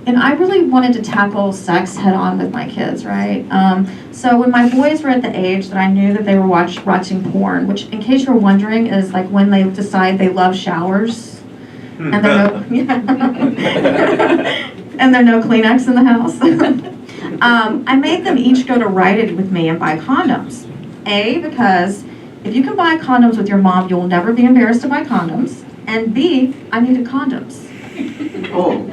And I really wanted to tackle sex head on with my kids, right? So when my boys were at the age that I knew that they were watching porn, which in case you're wondering is like when they decide they love showers and there are no, and there are no Kleenex in the house. I made them each go to Rite Aid with me and buy condoms. A, because if you can buy condoms with your mom, you'll never be embarrassed to buy condoms. And B, I needed condoms. Oh.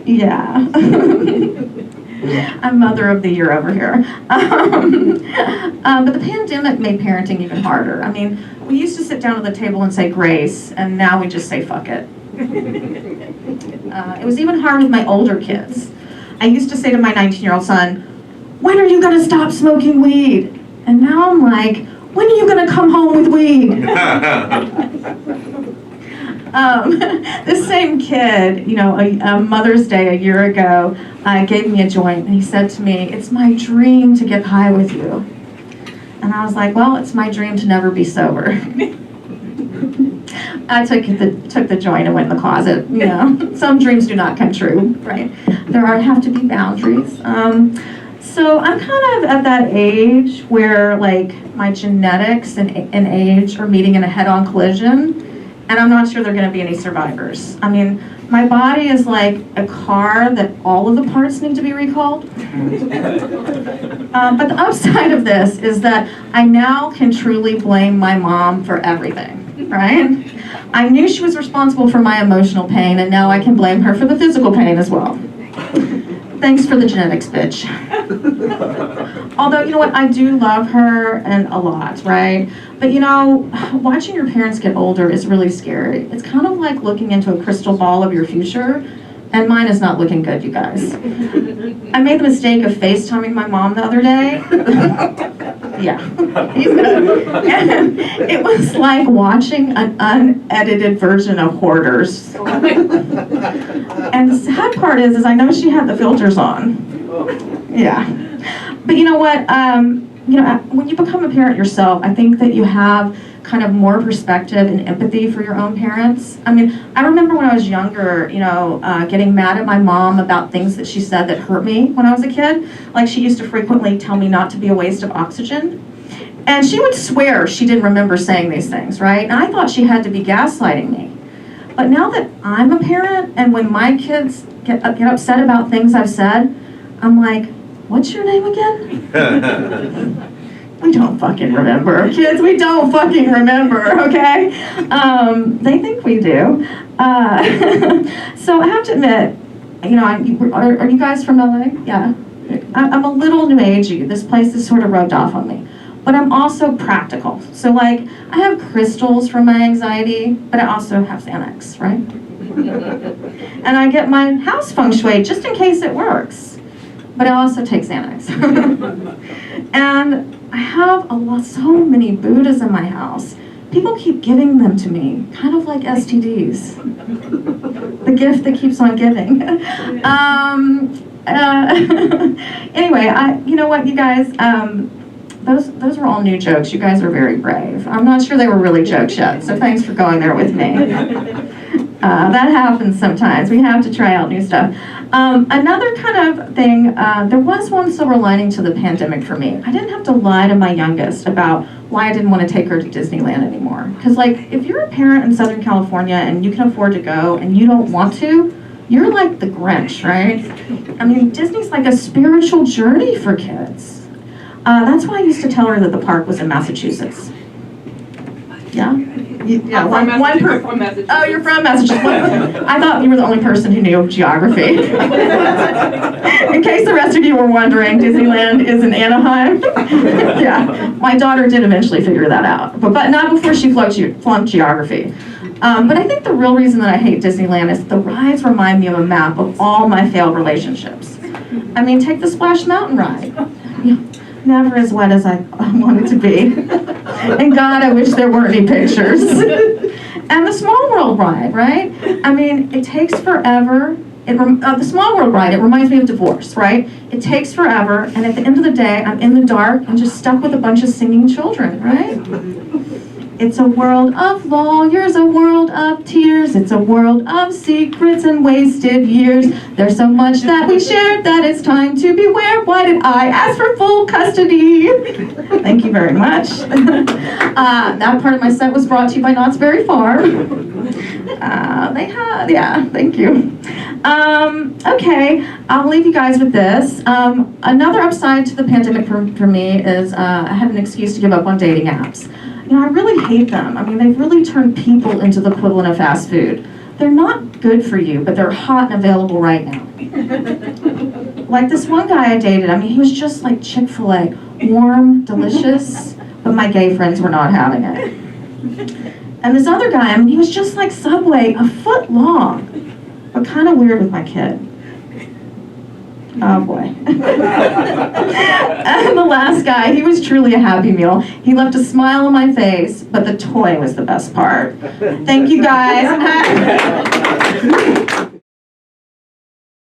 Yeah. I'm Mother of the Year over here. But the pandemic made parenting even harder. I mean, we used to sit down at the table and say grace, and now we just say fuck it. It was even hard with my older kids. I used to say to my 19-year-old son, when are you going to stop smoking weed? And now I'm like, when are you going to come home with weed? This same kid, you know, a Mother's Day a year ago, gave me a joint, and he said to me, it's my dream to get high with you. And I was like, well, it's my dream to never be sober. I took the joint and went in the closet. You know, some dreams do not come true, right? There have to be boundaries. So I'm kind of at that age where like my genetics and age are meeting in a head-on collision, and I'm not sure there are going to be any survivors. I mean, my body is like a car that all of the parts need to be recalled. But the upside of this is that I now can truly blame my mom for everything, right? I knew she was responsible for my emotional pain, and now I can blame her for the physical pain as well. Thanks for the genetics, bitch. Although, you know what, I do love her and a lot, right? But you know, watching your parents get older is really scary. It's kind of like looking into a crystal ball of your future, and mine is not looking good, you guys. I made the mistake of FaceTiming my mom the other day. Yeah, he's good. And it was like watching an unedited version of Hoarders. And the sad part is I know she had the filters on. Yeah. But you know what? You know, when you become a parent yourself, I think that you have kind of more perspective and empathy for your own parents. I mean, I remember when I was younger, you know, getting mad at my mom about things that she said that hurt me when I was a kid. Like she used to frequently tell me not to be a waste of oxygen. And she would swear she didn't remember saying these things, right? And I thought she had to be gaslighting me. But now that I'm a parent, and when my kids get upset about things I've said, I'm like, what's your name again? We don't fucking remember. Kids, we don't fucking remember, okay? They think we do. So I have to admit, you know, are you guys from LA? Yeah. I'm a little new agey. This place is sort of rubbed off on me. But I'm also practical. So like, I have crystals for my anxiety, but I also have Xanax, right? And I get my house feng shui just in case it works. But I also take Xanax. And I have so many Buddhas in my house. People keep giving them to me, kind of like STDs. The gift that keeps on giving. Anyway, you know what, you guys, those were all new jokes. You guys are very brave. I'm not sure they were really jokes yet, so thanks for going there with me. That happens sometimes. We have to try out new stuff. Another kind of thing, there was one silver lining to the pandemic for me. I didn't have to lie to my youngest about why I didn't want to take her to Disneyland anymore. Because like, if you're a parent in Southern California and you can afford to go and you don't want to, you're like the Grinch, right? I mean, Disney's like a spiritual journey for kids. That's why I used to tell her that the park was in Massachusetts. Yeah? Yeah, one from Massachusetts. Oh, you're from Massachusetts. I thought you were the only person who knew geography. In case the rest of you were wondering, Disneyland is in Anaheim. Yeah, my daughter did eventually figure that out, but not before she flunked geography. But I think the real reason that I hate Disneyland is the rides remind me of a map of all my failed relationships. I mean, take the Splash Mountain ride. Never as wet as I wanted to be. And God, I wish there weren't any pictures. And the Small World ride, right? I mean, it takes forever. The Small World ride, it reminds me of divorce, right? It takes forever, and at the end of the day, I'm in the dark and just stuck with a bunch of singing children, right? It's a world of lawyers, a world of tears, It's a world of secrets and wasted years. There's so much that we shared that it's time to beware. Why did I ask for full custody? Thank you very much. That part of my set was brought to you by Knott's Berry Farm. Thank you. Okay, I'll leave you guys with this. Another upside to the pandemic for me is I had an excuse to give up on dating apps. You know, I really hate them. I mean, they've really turned people into the equivalent of fast food. They're not good for you, but they're hot and available right now. Like this one guy I dated, I mean, he was just like Chick-fil-A, warm, delicious, but my gay friends were not having it. And this other guy, I mean, he was just like Subway, a foot long, but kind of weird with my kid. Oh boy. And the last guy, he was truly a happy meal. He left a smile on my face, but the toy was the best part. Thank you guys.